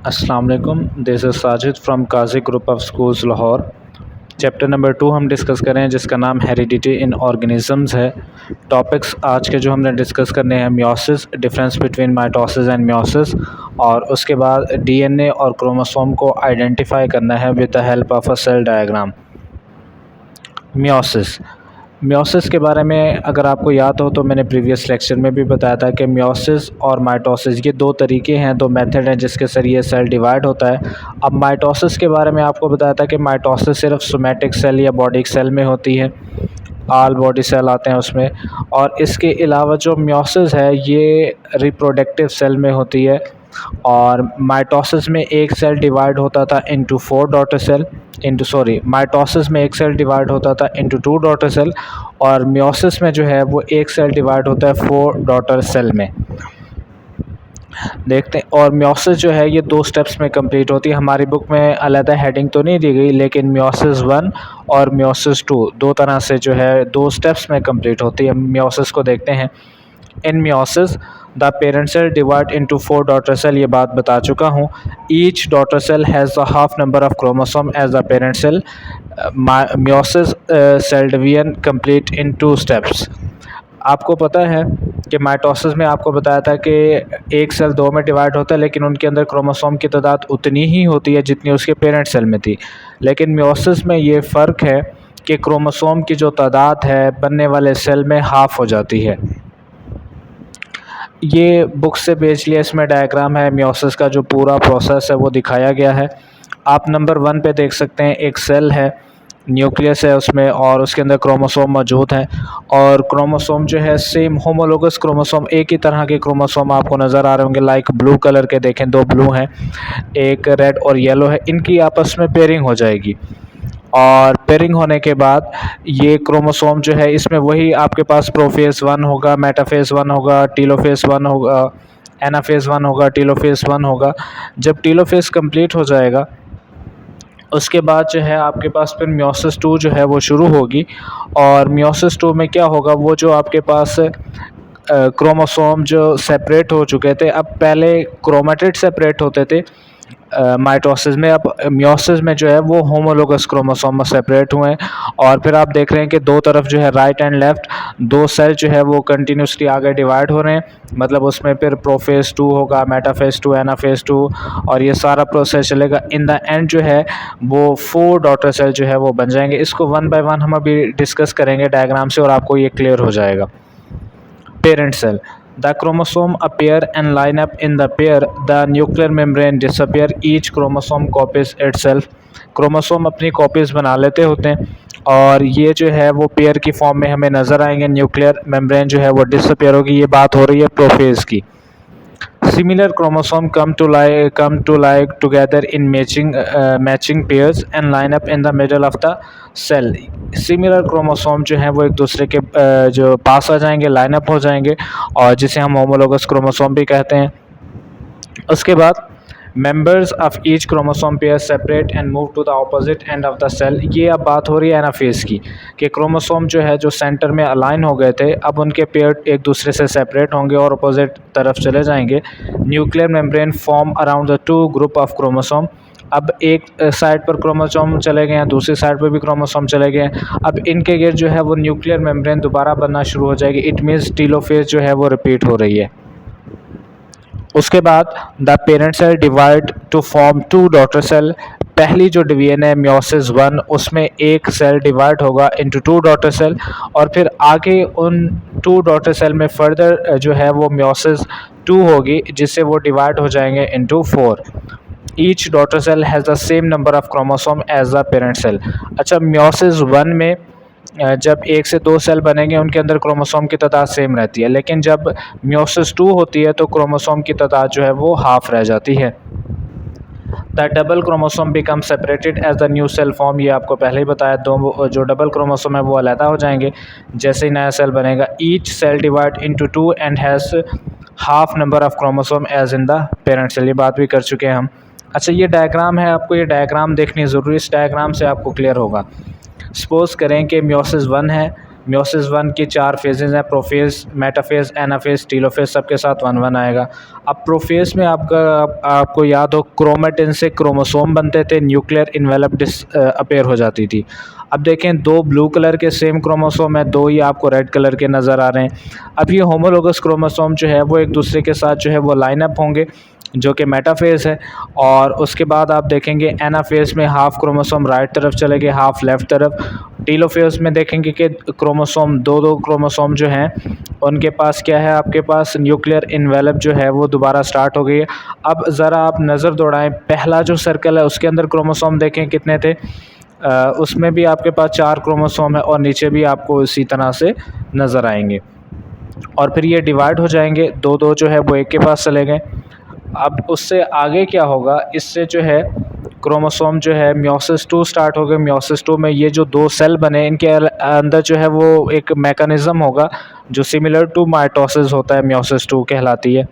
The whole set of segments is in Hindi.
अस्सलाम वालेकुम, this is Sajid from Kazi group of schools Lahore. Chapter number 2 हम डिस्कस करें जिसका नाम हेरिडिटी इन ऑर्गेनिजम्स है। टॉपिक्स आज के जो हमने डिस्कस करने हैं meiosis, difference between mitosis and meiosis, और उसके बाद डीएनए और क्रोमोसोम को आइडेंटिफाई करना है with the help of a cell diagram. Meiosis meiosis के बारे में अगर आपको याद हो तो मैंने प्रीवियस लेक्चर में भी बताया था कि मियोसिस और माइटोसिस ये दो तरीके हैं, दो मेथड हैं जिसके ज़रिए सेल डिवाइड होता है। अब माइटोसिस के बारे में आपको बताया था कि माइटोसिस सिर्फ सोमैटिक सेल या बॉडी सेल में होती है, ऑल बॉडी सेल आते हैं उसमें। और इसके अलावा जो मियोसिस है ये रिप्रोडक्टिव सेल में होती है। और माइटोसिस में एक सेल डिवाइड होता था इनटू 4 डॉटर सेल माइटोसिस में एक सेल डिवाइड होता था इनटू 2 डॉटर सेल, और मियोसिस में जो है वो एक सेल डिवाइड होता है 4 डॉटर सेल में। देखते हैं, और मियोसिस जो है ये 2 स्टेप्स में कंप्लीट होती है। हमारी बुक में अलग हेडिंग तो नहीं दी गई, लेकिन मियोसिस 1 और मियोसिस 2 दो तरह से जो है 2 स्टेप्स में कंप्लीट होती है। मियोसिस को देखते हैं। In meiosis the parent cell divide into 4 daughter cell, ये बात बता चुका हूँ। Each daughter cell has the half number of chromosome as the parent cell. Meiosis cell division complete in 2 steps. आपको पता है कि माइटोसिस में आपको बताया था कि एक सेल 2 में डिवाइड होता है, लेकिन उनके अंदर क्रोमोसोम की तादाद उतनी ही होती है जितनी उसके पेरेंट सेल में थी। लेकिन मियोसिस में ये फ़र्क है कि क्रोमोसोम की जो तादाद है बनने वाले सेल में हाफ़ हो जाती है। ये बुक से भेज लिया, इसमें डायग्राम है मियोसिस का, जो पूरा प्रोसेस है वो दिखाया गया है। आप नंबर 1 पे देख सकते हैं, एक सेल है, न्यूक्लियस है उसमें, और उसके अंदर क्रोमोसोम मौजूद हैं। और क्रोमोसोम जो है सेम होमोलोगस क्रोमोसोम, एक ही तरह के क्रोमोसोम आपको नज़र आ रहे होंगे, लाइक ब्लू कलर के देखें, 2 ब्लू हैं, एक रेड और येलो है। इनकी आपस में पेयरिंग हो जाएगी, और पेयरिंग होने के बाद ये क्रोमोसोम जो है इसमें वही आपके पास प्रोफेज 1 होगा, मेटाफेज 1 होगा, टीलोफेज 1 होगा, एनाफेज 1 होगा, टीलोफेज 1 होगा। जब टीलोफेज कंप्लीट हो जाएगा उसके बाद जो है आपके पास फिर मियोसिस 2 जो है वो शुरू होगी। और मियोसिस 2 में क्या होगा, वो जो आपके पास क्रोमोसोम जो सेपरेट हो चुके थे, अब पहले क्रोमेटिड सेपरेट होते थे माइटोसिस में, अब मियोसिस में जो है वो होमोलोगस क्रोमोसोम में सेपरेट हुए हैं। और फिर आप देख रहे हैं कि दो तरफ जो है राइट एंड लेफ़्ट 2 सेल जो है वो कंटिन्यूसली आगे डिवाइड हो रहे हैं। मतलब उसमें फिर प्रोफेज 2 होगा, मेटाफेज 2, एनाफेज 2, और ये सारा प्रोसेस चलेगा। इन द एंड जो है वो 4 डॉटर सेल जो है वो बन जाएंगे। इसको 1 बाय 1 हम अभी डिस्कस करेंगे डायग्राम से, और आपको ये क्लियर हो जाएगा। Parent cell. The chromosome appear and line up in the pair. The nuclear membrane disappear. Each chromosome copies itself. Chromosome अपनी कॉपीज बना लेते होते हैं, और ये जो है वो पेयर की फॉर्म में हमें नज़र आएंगे। न्यूक्लियर मेम्ब्रेन जो है वो डिसअपियर होगी। ये बात हो रही है प्रोफेज की। Similar chromosome come to lie together in matching pairs and line up in the middle of the cell. Similar chromosome जो हैं वो एक दूसरे के जो पास आ जाएंगे, लाइन अप हो जाएंगे, और जिसे हम होमोलोगस क्रोमोसोम भी कहते हैं। उसके बाद members of each chromosome pair separate and move to the opposite end of the cell. ये अब बात हो रही है एनाफेज की, कि क्रोमोसोम जो है जो सेंटर में अलाइन हो गए थे, अब उनके पेयर एक दूसरे से सेपरेट होंगे और अपोजिट तरफ चले जाएंगे। Nuclear membrane form around the 2 group of chromosome. अब एक साइड पर क्रोमोसोम चले गए हैं, दूसरी साइड पर भी क्रोमोसोम चले गए हैं। अब इनके गिर्द जो है वो न्यूक्लियर मेम्ब्रेन दोबारा बनना शुरू हो जाएगी। इट मीन्स टीलोफेज जो है वो रिपीट हो रही है। उसके बाद the parent cell divide to form 2 daughter cell. पहली जो डिवीजन है मियोसिस 1, उसमें एक सेल डिवाइड होगा इनटू 2 डॉटर सेल, और फिर आगे उन 2 डॉटर सेल में फर्दर जो है वो मियोसिस 2 होगी, जिससे वो डिवाइड हो जाएंगे into 4। Each daughter cell has the same number of chromosome as the parent cell. अच्छा, मियोसिस 1 में जब 1 से 2 सेल बनेंगे उनके अंदर क्रोमोसोम की तादाद सेम रहती है, लेकिन जब मियोसिस 2 होती है तो क्रोमोसोम की तादाद जो है वो हाफ रह जाती है। The double chromosome become separated as the new cell form. ये आपको पहले ही बताया, दो जो डबल क्रोमोसोम है वो अलहदा हो जाएंगे जैसे ही नया सेल बनेगा। Each cell divide into 2 and has half number of chromosome as in the parent cell. ये बात भी कर चुके हैं हम। अच्छा, ये डायग्राम है, आपको ये डायग्राम देखनी ज़रूरी, इस डायग्राम से आपको क्लियर होगा। सपोज़ करें कि मियोसिस 1 है, मियोसिस 1 की 4 फेजेज़ हैं, प्रोफेज़, मेटाफेज़, एनाफेज़, टेलोफेज़, सबके साथ 1-1 आएगा। अब प्रोफेज़ में आपको याद हो क्रोमेटिन से क्रोमोसोम बनते थे, न्यूक्लियर इन्वेलप अपीयर हो जाती थी। अब देखें 2 ब्लू कलर के सेम क्रोमोसोम है, 2 ही आपको रेड कलर के नज़र आ रहे हैं। अब ये होमोलोगस क्रोमोसोम जो है वो एक दूसरे के साथ जो है वो लाइन अप होंगे, जो कि मेटाफेज़ है। और उसके बाद आप देखेंगे एनाफेज़ में हाफ़ क्रोमोसोम राइट तरफ चले गए, हाफ़ लेफ़्ट तरफ। टेलोफेज़ में देखेंगे कि क्रोमोसोम 2-2 क्रोमोसोम जो हैं उनके पास क्या है, आपके पास न्यूक्लियर इन्वेलप जो है वो दोबारा स्टार्ट हो गई है। अब ज़रा आप नज़र दौड़ाएं, पहला जो सर्कल है उसके अंदर क्रोमोसोम देखें कितने थे, उसमें भी आपके पास 4 क्रोमोसोम है और नीचे भी आपको इसी तरह से नज़र आएंगे। और फिर ये डिवाइड हो जाएंगे, 2-2 जो है वो एक के पास चले गए। अब उससे आगे क्या होगा, इससे जो है क्रोमोसोम जो है मियोसिस 2 स्टार्ट हो गए। मियोसिस 2 में ये जो 2 सेल बने, इनके अंदर जो है वो एक मैकेनिज़्म होगा जो सिमिलर टू माइटोसिस होता है, मियोसिस 2 कहलाती है।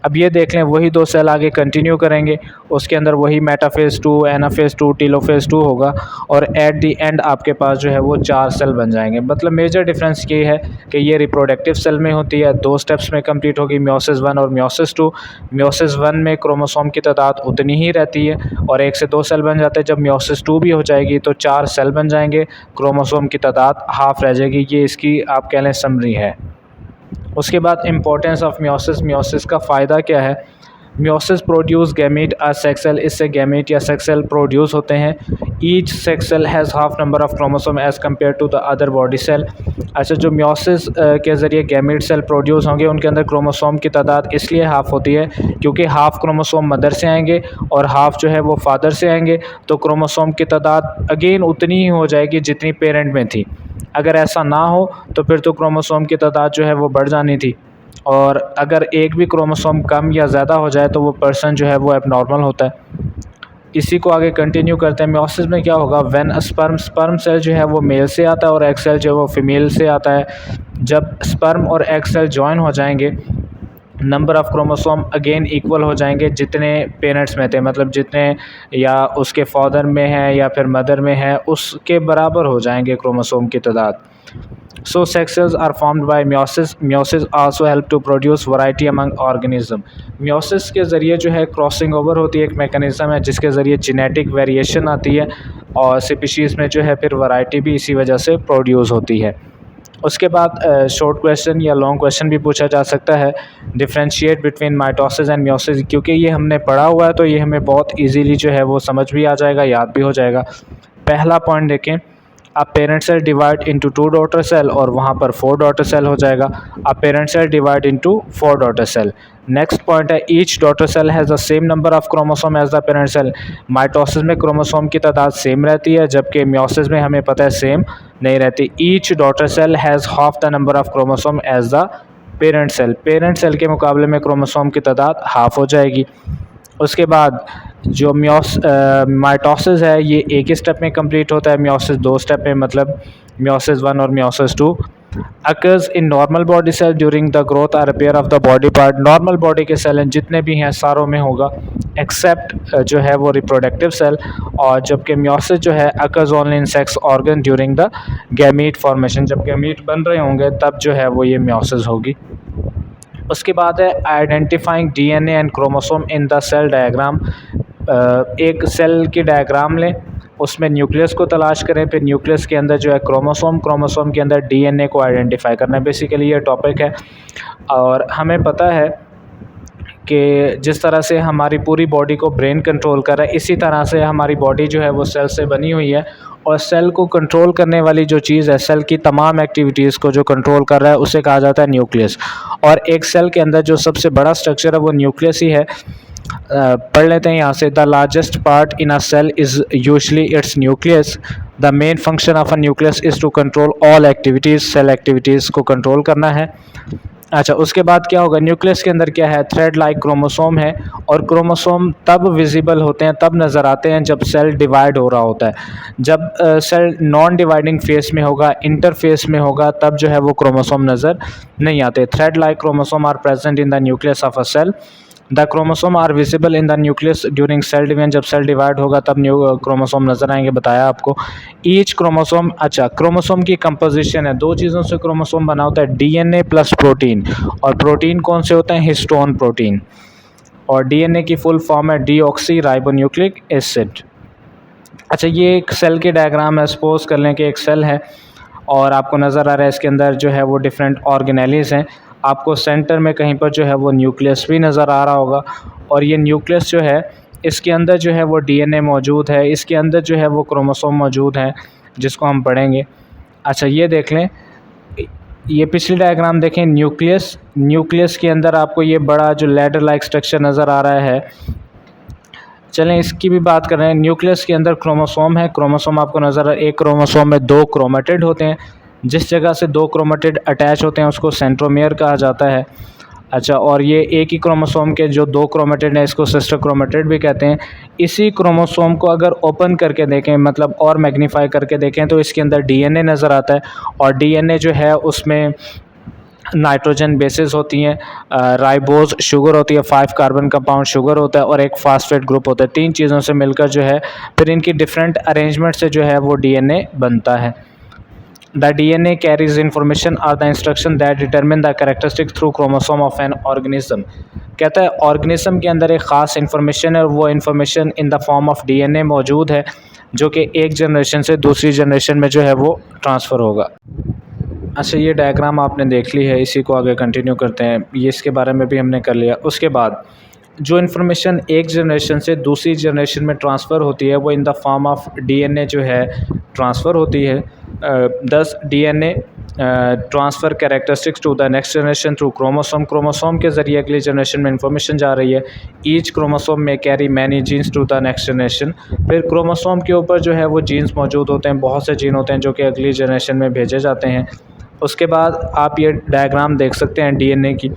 अब ये देख लें, वही 2 सेल आगे कंटिन्यू करेंगे, उसके अंदर वही मेटाफेज़ 2, एनाफेज़ 2, टेलोफेज़ 2 होगा और एट द एंड आपके पास जो है वो 4 सेल बन जाएंगे। मतलब मेजर डिफरेंस ये है कि ये रिप्रोडक्टिव सेल में होती है, 2 स्टेप्स में कंप्लीट होगी, मियोसिस 1 और मियोसिस 2। मियोसिस 1 में क्रोमोसोम की तादाद उतनी ही रहती है और 1 से 2 सेल बन जाते हैं। जब मियोसिस 2 भी हो जाएगी तो 4 सेल बन जाएंगे, क्रोमोसोम की तादाद हाफ़ रह जाएगी। ये इसकी आप कह लें समरी है। उसके बाद इम्पोर्टेंस ऑफ मियोसिस, मियोसिस का फ़ायदा क्या है। Meiosis produce gamete or sex cell, इससे गैमीट या सेक्स सेल प्रोड्यूस होते हैं। Each sex cell has half number of chromosome as compare to the other body cell. अच्छा, जो मियोसिस के ज़रिए गैमीट सेल प्रोड्यूस होंगे उनके अंदर क्रोमोसोम की तादाद इसलिए हाफ़ होती है क्योंकि हाफ़ क्रोमोसोम मदर से आएंगे और हाफ़ जो है वो फादर से आएंगे, तो क्रोमोसोम की तादाद अगेन उतनी ही हो जाएगी जितनी पेरेंट में थी। अगर ऐसा ना हो तो फिर तो क्रोमोसोम की तादाद जो है वो बढ़ जानी थी, और अगर एक भी क्रोमोसोम कम या ज़्यादा हो जाए तो वो पर्सन जो है वो एबनॉर्मल होता है। इसी को आगे कंटिन्यू करते हैं। मियोसिस में क्या होगा, व्हेन स्पर्म सेल जो है वो मेल से आता है और एग सेल जो है वो फीमेल से आता है। जब स्पर्म और एग सेल जॉइन हो जाएंगे, number of chromosome again equal हो जाएंगे जितने पेरेंट्स में थे, मतलब जितने या उसके फादर में है या फिर मदर में है उसके बराबर हो जाएंगे क्रोमोसोम की तादाद। So sex cells are formed by meiosis. Meiosis also help to produce variety among organism. Meiosis के ज़रिए जो है क्रॉसिंग ओवर होती है, एक मैकेनिज़्म है जिसके ज़रिए जेनेटिक वेरिएशन आती है और स्पीशीज़ में जो है फिर वैरायटी भी इसी वजह से प्रोड्यूस होती है। उसके बाद शॉर्ट क्वेश्चन या लॉन्ग क्वेश्चन भी पूछा जा सकता है, differentiate between mitosis and meiosis. क्योंकि ये हमने पढ़ा हुआ है तो ये हमें बहुत इजीली जो है वो समझ भी आ जाएगा, याद भी हो जाएगा। पहला पॉइंट देखें, अब parent cell divide into 2 daughter cell और वहाँ पर 4 डॉटर सेल हो जाएगा। अब parent cell divide into 4 daughter cell. Next point है, each daughter cell has the same number of chromosome as the parent cell. Mitosis में क्रोमोसोम की तादाद सेम रहती है, जबकि मियोसिस में हमें पता है सेम नहीं रहती। Each daughter cell has half the number of chromosome as the parent cell. Parent cell के मुकाबले में क्रोमोसोम की तादाद हाफ हो जाएगी। उसके बाद जो माइटोसिस है ये एक ही स्टेप में कंप्लीट होता है, मियोसिस 2 स्टेप में, मतलब मियोसिस 1 और meiosis 2। Occurs in normal body cell during the growth और repair of the body part. Normal body के सेल हैं जितने भी हैं सारों में होगा एक्सेप्ट जो है वो रिप्रोडक्टिव सेल, और जबकि मियोसिस जो है occurs only in sex organ during the gamete formation. जब गैमीट बन रहे होंगे तब जो है वो ये मियोसिस होगी। उसके बाद है identifying DNA and chromosome in the cell diagram. एक सेल की डायग्राम लें, उसमें न्यूक्लियस को तलाश करें, फिर न्यूक्लियस के अंदर जो है क्रोमोसोम, क्रोमोसोम के अंदर डीएनए को आइडेंटिफाई करना है। बेसिकली ये टॉपिक है और हमें पता है कि जिस तरह से हमारी पूरी बॉडी को ब्रेन कंट्रोल कर रहा है, इसी तरह से हमारी बॉडी जो है वो सेल से बनी हुई है, और सेल को कंट्रोल करने वाली जो चीज़ है, सेल की तमाम एक्टिविटीज़ को जो कंट्रोल कर रहा है उसे कहा जाता है न्यूक्लियस। और एक सेल के अंदर जो सबसे बड़ा स्ट्रक्चर है वो न्यूक्लियस ही है। पढ़ लेते हैं यहाँ से, the largest part in a cell is usually its nucleus. The main function of a nucleus is to control all activities. Cell activities को कंट्रोल करना है। अच्छा, उसके बाद क्या होगा, न्यूक्लियस के अंदर क्या है, थ्रेड लाइक क्रोमोसोम है, और क्रोमोसोम तब विजिबल होते हैं, तब नज़र आते हैं जब सेल डिवाइड हो रहा होता है। जब सेल नॉन डिवाइडिंग फेस में होगा, इंटरफेस में होगा, तब जो है वो क्रोमोसोम नज़र नहीं आते। Thread like chromosome are present in the nucleus of a cell. The chromosome are visible in the nucleus during cell division, जब सेल डिवाइड होगा तब क्रोमोसोम नज़र आएंगे, बताया आपको। ईच क्रोमोसोम, अच्छा क्रोमोसोम की कंपोजिशन है, दो चीज़ों से क्रोमोसोम बना होता है, डीएनए प्लस प्रोटीन। और प्रोटीन कौन से होते हैं? Histone protein. और डीएनए की फुल फॉर्म है डीऑक्सी राइबोन्यूक्लिक एसिड। अच्छा, ये एक सेल की डायग्राम है। सपोज कर लें कि एक सेल है और आपको नज़र आ रहा है इसके अंदर जो है वो डिफरेंट ऑर्गेनेलीज हैं। आपको सेंटर में कहीं पर जो है वो न्यूक्लियस भी नज़र आ रहा होगा, और ये न्यूक्लियस जो है इसके अंदर जो है वो डीएनए मौजूद है, इसके अंदर जो है वो क्रोमोसोम मौजूद है जिसको हम पढ़ेंगे। अच्छा, ये देख लें, ये पिछली डायग्राम देखें, न्यूक्लियस के अंदर आपको ये बड़ा जो लैडर लाइक स्ट्रक्चर नज़र आ रहा है। चलें इसकी भी बात कर रहे हैं। न्यूक्लियस के अंदर क्रोमोसोम है, क्रोमोसोम आपको नज़र आ, एक क्रोमोसोम में 2 क्रोमेटिड होते हैं। जिस जगह से 2 क्रोमेटिड अटैच होते हैं उसको सेंट्रोमियर कहा जाता है। अच्छा, और ये एक ही क्रोमोसोम के जो 2 क्रोमेटिड हैं इसको सिस्टर क्रोमेटिड भी कहते हैं। इसी क्रोमोसोम को अगर ओपन करके देखें, मतलब और मैग्नीफाई करके देखें, तो इसके अंदर डीएनए नज़र आता है। और डीएनए जो है उसमें नाइट्रोजन बेसेस होती हैं, राइबोज शुगर होती है, 5 कार्बन कंपाउंड शुगर होता है, और एक फास्फेट ग्रुप होता है। 3 चीज़ों से मिलकर जो है फिर इनकी डिफरेंट अरेंजमेंट से जो है वो डीएनए बनता है। The DNA carries information or the instruction that determine the characteristic through chromosome of an organism. कहता है ऑर्गेनिज्म के अंदर एक ख़ास इंफॉर्मेशन है और वो information in the form of DNA मौजूद है, जो कि एक जनरेशन से दूसरी जनरेशन में जो है वो ट्रांसफ़र होगा। अच्छा, ये डायग्राम आपने देख ली है, इसी को आगे कंटिन्यू करते हैं। ये इसके बारे में भी हमने कर लिया। उसके बाद जो इन्फॉर्मेशन एक जनरेशन से दूसरी जनरेशन में ट्रांसफ़र होती है वो in the form of DNA जो है ट्रांसफ़र होती है। This DNA transfer characteristics to the next generation through chromosome के ज़रिए अगली जनरेशन में इंफॉर्मेशन जा रही है। ईच क्रोमोसोम में carry many genes to the next generation. फिर क्रोमोसोम के ऊपर जो है वो जीन्स मौजूद होते हैं, बहुत से जीन होते हैं जो कि अगली जनरेशन में भेजे जाते हैं। उसके बाद आप ये डायग्राम देख सकते हैं डीएनए की,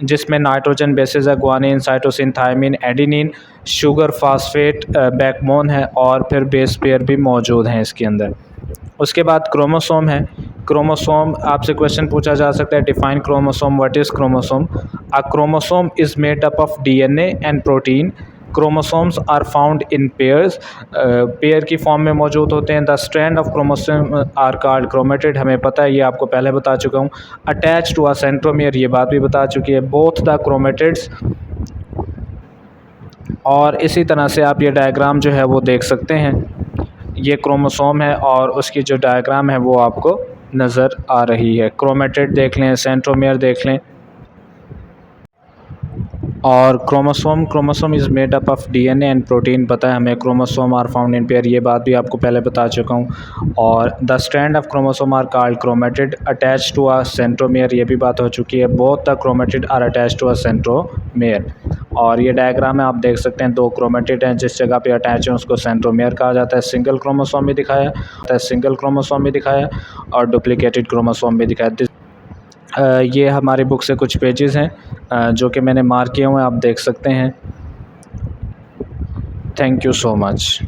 जिसमें नाइट्रोजन बेसेस है, guanine, cytosine, thymine, adenine, sugar, phosphate backbone है, और फिर बेस पेयर भी मौजूद हैं इसके अंदर। उसके बाद क्रोमोसोम है। क्रोमोसोम आपसे क्वेश्चन पूछा जा सकता है, define chromosome, what is chromosome? A chromosome is made up of DNA and protein. Chromosomes are found in pairs, pair की फॉर्म में मौजूद होते हैं। The strand of chromosome are called chromatid, हमें पता है, ये आपको पहले बता चुका हूँ। अटैच टू अ सेंट्रोमियर, ये बात भी बता चुकी है। बोथ द क्रोमेटिड्स, और इसी तरह से आप ये डायग्राम जो है वो देख सकते हैं। ये क्रोमोसोम है और उसकी जो डायग्राम है वो आपको नज़र आ रही है। क्रोमेटिड देख लें, सेंट्रोमियर देख लें। और chromosome is made up of DNA and protein, पता है हमें। Chromosome are found in pair, ये बात भी आपको पहले बता चुका हूँ। और the strand of chromosome are called chromatid, attach to a centromere, ये भी बात हो चुकी है। Both the chromatid are attach to a centromere. और ये डायग्राम में आप देख सकते हैं 2 क्रोमेटिड हैं, जिस जगह पे अटैच है उसको सेंट्रोमियर कहा जाता है। सिंगल क्रोमोसोम भी दिखाया और डुप्लीकेटेड क्रोमोसोम भी दिखाया। ये हमारी बुक से कुछ पेजेस हैं जो कि मैंने मार्क किए हुए हैं, आप देख सकते हैं। Thank you so much.